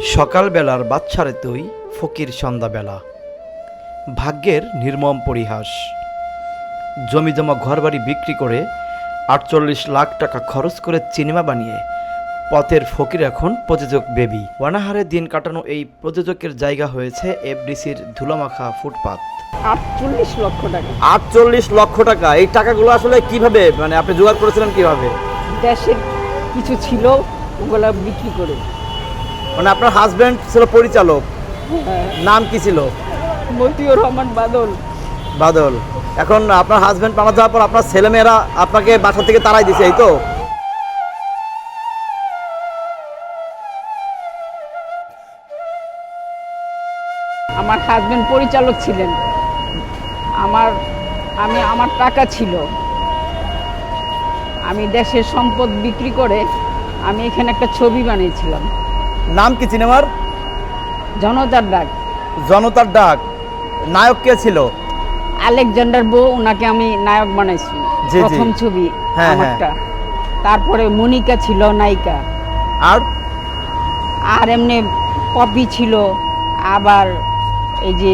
সকালবেলার বাচ্চারে তুই ফকির সন্ধ্যাবেলা। ভাগ্যের নির্মম পরিহাস। জমিজমা ঘরবাড়ি বিক্রি করে ৪৮ লাখ টাকা খরচ করে সিনেমা বানিয়ে পথের ফকির এখন প্রযোজক বেবি। অনাহারে দিন কাটানো এই প্রযোজকের জায়গা হয়েছে এফডিসির ধুলামাখা ফুটপাত। ৪৮ লক্ষ টাকা। ৪৮ লক্ষ টাকা। এই টাকাগুলো আসলে কিভাবে আপনি জোগাড় করেছিলেন কিভাবে? দেশের কিছু ছিল ওগুলা বিক্রি করে। আপনার হাজবেন্ড ছিল পরিচালক, নাম কি ছিল? মতিউর রহমান বাদল। বাদল। এখন আপনার হাজবেন্ড মারা যাওয়ার পর আপনার ছেলেমেয়েরা আপনাকে বাসা থেকে তাড়াই দিছে, এই তো? আমার হাজবেন্ড পরিচালক ছিলেন। আমার টাকা ছিল, আমি দেশের সম্পদ বিক্রি করে আমি এখানে একটা ছবি বানিয়েছিলাম। নাম কি সিনেমার? জনতার ডাক। জনতার ডাক। নায়ক কে ছিল? আলেকজান্ডার বউ, ওনাকে আমি নায়ক বানাইছি প্রথম ছবি আমারটা। তারপরে মনিকা ছিল নায়িকা। আর এমনি পপি ছিল। আবার এই যে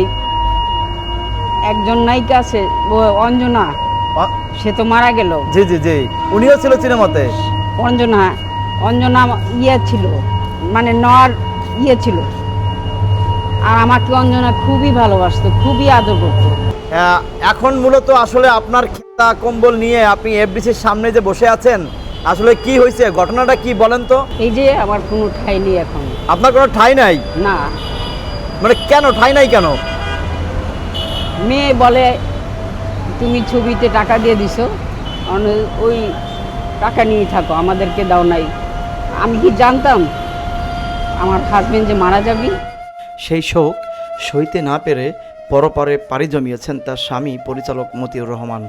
একজন নায়িকা আছে অঞ্জনা, সে তো মারা গেল। জি জি জি, উনিও ছিল সিনেমাতে। অঞ্জনা ইয়ে ছিল, মানে নর ইয়ে ছিল। আর আমাকে অঞ্জনা খুবই ভালোবাসতো, খুবই আদর করতো। এখন মূলত আসলে আপনার খেতা কম্বল নিয়ে আপনি এফডিসির সামনে যে বসে আছেন, আসলে কি হয়েছে, ঘটনাটা কি বলেন তো? এই যে আমার কোনো ঠাঁই নেই এখন। আপনার কোনো ঠাঁই নাই? না। মানে কেন ঠাঁই নাই কেন? মেয়ে বলে তুমি ছবিতে টাকা দিয়ে দিছো, ওই টাকা নিয়ে থাকো, আমাদেরকে দাও নাই। আমি কি জানতাম আমার হাজবেন্ড যে মারা যাবে? সেই শোক সইতে না পেরে পরপারে পাড়ি জমিয়েছেন তার স্বামী পরিচালক মতিউর রহমান।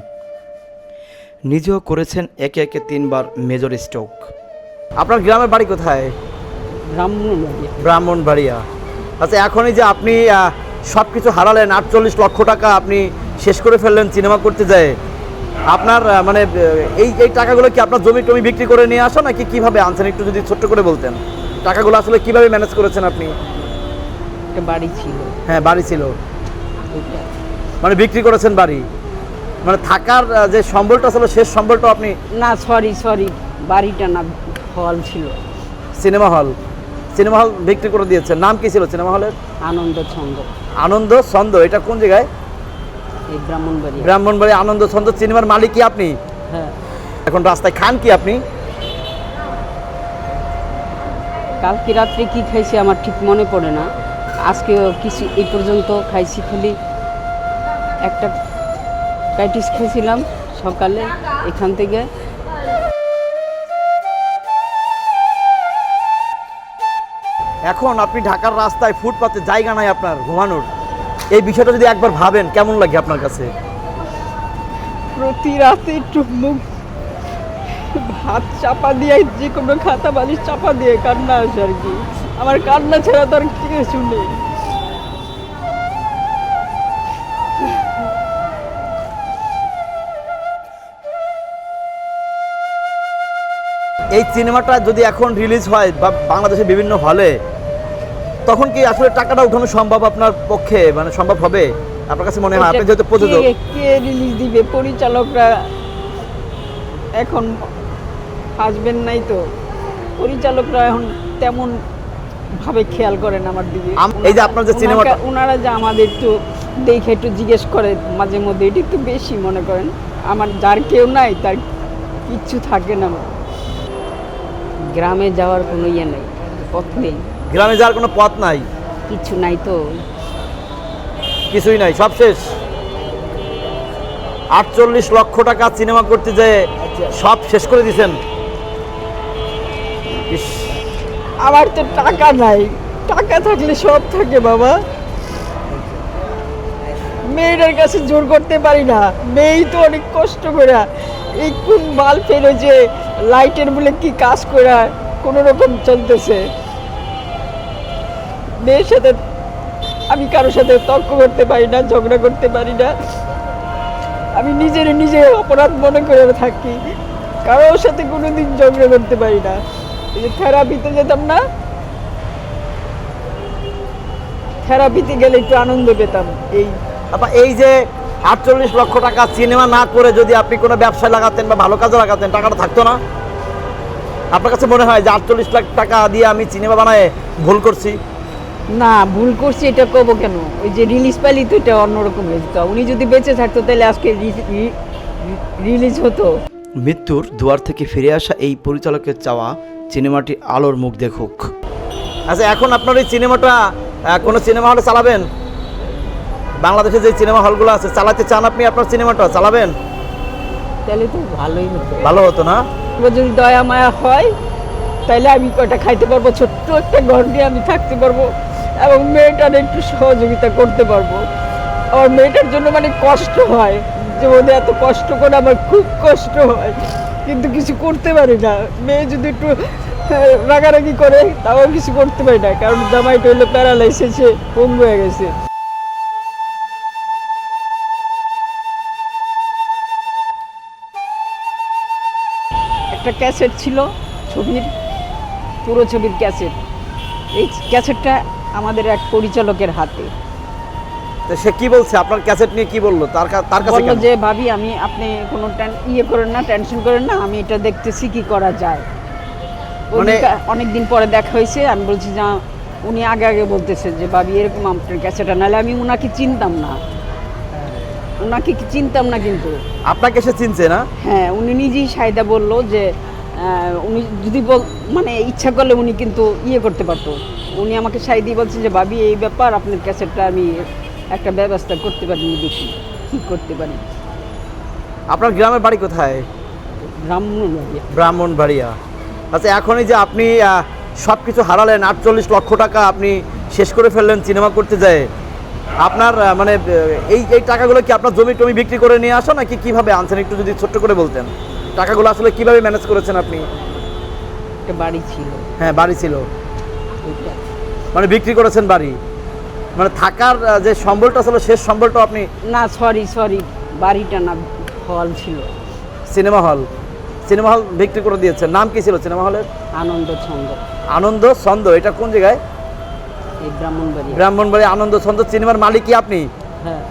নিজেও করেছেন একে একে ৩ বার মেজর স্ট্রোক। আপনার গ্রামের বাড়ি কোথায়? ব্রাহ্মণবাড়িয়া। আচ্ছা, এখনই যে আপনি সব কিছু হারালেন, ৪৮ লক্ষ টাকা আপনি শেষ করে ফেললেন সিনেমা করতে যায়, আপনার মানে এই টাকাগুলো কি আপনার জমি টমি বিক্রি করে নিয়ে আসা নাকি কিভাবে আনছেন, একটু যদি ছোট্ট করে বলতেন। টাকাগুলো আসলে কিভাবে ম্যানেজ করেছেন আপনি? একটা বাড়ি ছিল। হ্যাঁ, বাড়ি ছিল, মানে বিক্রি করেছেন বাড়ি, মানে থাকার যে সম্বলটা ছিল শেষ সম্বলটা আপনি? না, সরি, বাড়িটা না, হল ছিল। সিনেমা হল বিক্রি করে দিয়েছেন। নাম কি ছিল সিনেমা হলের? আনন্দ ছন্দ। আনন্দ ছন্দ। এটা কোন জায়গায়? এই ব্রাহ্মণবাড়ি আনন্দ ছন্দ সিনেমার মালিক কি আপনি? হ্যাঁ। এখন রাস্তায় খান কি আপনি? কালকে রাত্রে কি খাইছি আমার ঠিক মনে পড়ে না। আজকে কিছু এই পর্যন্ত খাইছি, খালি একটা প্যাটিস খেয়েছিলাম সকালে এখান থেকে। এখন আপনি ঢাকার রাস্তায় ফুটপাতে জায়গা নাই আপনার ঘুমানোর, এই বিষয়টা যদি একবার ভাবেন কেমন লাগে আপনার কাছে? প্রতি রাতে একটু মুখ হাত চাপা দিয়ে, যে কোনো খাতা বালিশ চাপা দিয়ে কান্না আসে আর কি। আমার কান্না ছাড়া তো আর কিছু নেই। এই সিনেমাটা যদি এখন রিলিজ হয় বা বাংলাদেশের বিভিন্ন হলে, তখন কি আসলে টাকাটা উঠানো সম্ভব আপনার পক্ষে, মানে সম্ভব হবে আপনার কাছে মনে হয়? আপনি যেহেতু প্রযোজক। কে রিলিজ দিবে? পরিচালকরা এখন হাজবেন্ড নাই তো, পরিচালকরা এখন তেমন ভাবে খেয়াল করেন আমার দিকে। এই যে আপনার যে সিনেমাটা, ওনারা যে আমাদের একটু দেখে একটু জিজ্ঞেস করে মাঝে মধ্যে, এটা একটু বেশি মনে করেন। আমার যার কেউ নাই তার কিচ্ছু থাকে না। গ্রামে যাওয়ার কোনো ইয়ে নেই, পথ নেই। গ্রামে যাওয়ার কোনো পথ নাই, কিছু নাই তো, কিছুই নাই, সব শেষ। ৪৮ লক্ষ টাকা সিনেমা করতে যেয়ে সব শেষ করে দিয়েছেন। আমার তো টাকা নাই, টাকা থাকলে সব থাকে বাবা। মেয়েটার কাছে জোর করতে পারি না, মেয়েই তো অনেক কষ্ট করে এই কোন বাল ফেলে যে লাইটের বলে কি কাজ করে কোনো রকম চলতেছে। মেয়ের সাথে আমি কারোর সাথে তর্ক করতে পারি না, ঝগড়া করতে পারি না। আমি নিজে অপরাধ মনে করে থাকি, কারোর সাথে কোনোদিন ঝগড়া করতে পারি না। এই যে থেরাপিতে যেতাম না, থেরাপিতে গেলে একটু আনন্দ পেতাম। এই আপা এই যে 48 লক্ষ টাকা সিনেমা না করে যদি আপনি কোনো ব্যবসায় লাগাতেন বা ভালো কাজে লাগাতেন, টাকাটা থাকতো না? আপনার কাছে মনে হয় যে 48 লাখ টাকা দিয়ে আমি সিনেমা বানায় ভুল করছি? না, ভুল করছি এটা কব কেন? ওই যে রিলিজ পাইলি তো এটা অন্যরকম হয়েছে। উনি যদি বেঁচে থাকতো তাহলে আজকে রিলিজ হতো। মৃত্যুর দুয়ার থেকে ফিরে আসা এই পরিচালকের চাওয়া সিনেমাটি আলোর মুখ দেখুক। আচ্ছা, এখন আপনার এই সিনেমাটা কোনো সিনেমা হলে চালাবেন? বাংলাদেশে যে সিনেমা হলগুলো আছে, চালাতে চান আপনি? আপনার সিনেমাটা চালাবেন? তাহলে তো ভালোই হতো। ভালো হতো না? এবার যদি দয়া মায়া হয় তাহলে আমি কয়টা খাইতে পারবো, ছোট্ট একটা ঘর নিয়ে আমি থাকতে পারবো এবং মেয়েটার একটু সহযোগিতা করতে পারবো। আমার মেয়েটার জন্য মানে কষ্ট হয়, যে ওদের এত কষ্ট করে আমার খুব কষ্ট হয়, কিন্তু কিছু করতে পারি না। মেয়ে যদি একটু রাগারাগি করে তাও কিছু করতে পারি না, কারণ জামাইটা হইলো প্যারালাইসিসে পঙ্গু হয়ে গেছে। একটা ক্যাসেট ছিল ছবির, পুরো ছবির ক্যাসেট। এই ক্যাসেটটা আমাদের এক পরিচালকের হাতে। তো সে কি বলছে? আপনার ক্যাসেট নিয়ে কি বললো? তার কাছে বললো কেন? যে ভাবি আমি আপনি কোনো করেন না, টেনশন করেন না, আমি এটা দেখতেছি কি করা যায়। মানে অনেকদিন পরে দেখা হয়েছে, আমি বলছি যে উনি আগে আগে বলতেছে যে ভাবি এরকম আপনার ক্যাসেটটা, নাহলে আমি উনাকে চিনতাম না, উনাকে চিনতাম না। কিন্তু আপনাকে সে চিনছে না? হ্যাঁ, উনি নিজেই সাইদা বললো যে উনি যদি মানে ইচ্ছা করলে উনি কিন্তু করতে পারতো। উনি আমাকে সাইদি বলছেন যে ভাবি এই ব্যাপার, আপনার ক্যাসেটটা আমি একটা ব্যবস্থা করতে পারি, দেখি কী করতে পারি। আপনার গ্রামের বাড়ি কোথায়? ব্রাহ্মণবাড়িয়া। ব্রাহ্মণবাড়িয়া। আচ্ছা, এখনই যে আপনি সব কিছু হারালেন, 48 লক্ষ টাকা আপনি শেষ করে ফেললেন সিনেমা করতে যায়, আপনার মানে এই টাকাগুলো কি আপনার জমি টমি বিক্রি করে নিয়ে আসো নাকি কিভাবে আনছেন? একটু যদি ছোট্ট করে বলতেন টাকাগুলো আসলে কিভাবে ম্যানেজ করেছেন আপনি? একটা বাড়ি ছিল। হ্যাঁ, বাড়ি ছিল, ওইটা মানে বিক্রি করেছেন বাড়ি, মানে থাকার যে সম্বলটা ছিল শেষ সম্বলটা আপনি? না, সরি, বাড়িটা না, হল ছিল, সিনেমা হল বিক্রি করে দিয়েছেন। নাম কি ছিল সিনেমা হলের? আনন্দ ছন্দ। আনন্দ ছন্দ। এটা কোন জায়গায়? এই ব্রাহ্মণবাড়িয়া। ব্রাহ্মণবাড়িয়া আনন্দ ছন্দ সিনেমার মালিক কি আপনি? হ্যাঁ।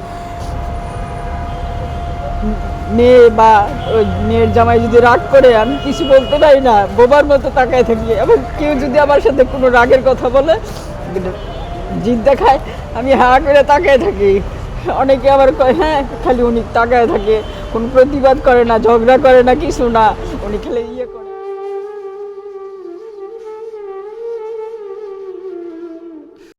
মেয়ে বা ওই মেয়ের জামাই যদি রাগ করে আমি কিছু বলতে পারি না, বোবার মতো তাকায় থাকি। এবং কেউ যদি আমার সাথে কোনো রাগের কথা বলে, জিদ দেখায়, আমি হা করে তাকায় থাকি। অনেকে আবার কয় হ্যাঁ খালি উনি তাকায় থাকে, কোনো প্রতিবাদ করে না, ঝগড়া করে না, কিছু না, উনি খালি করে।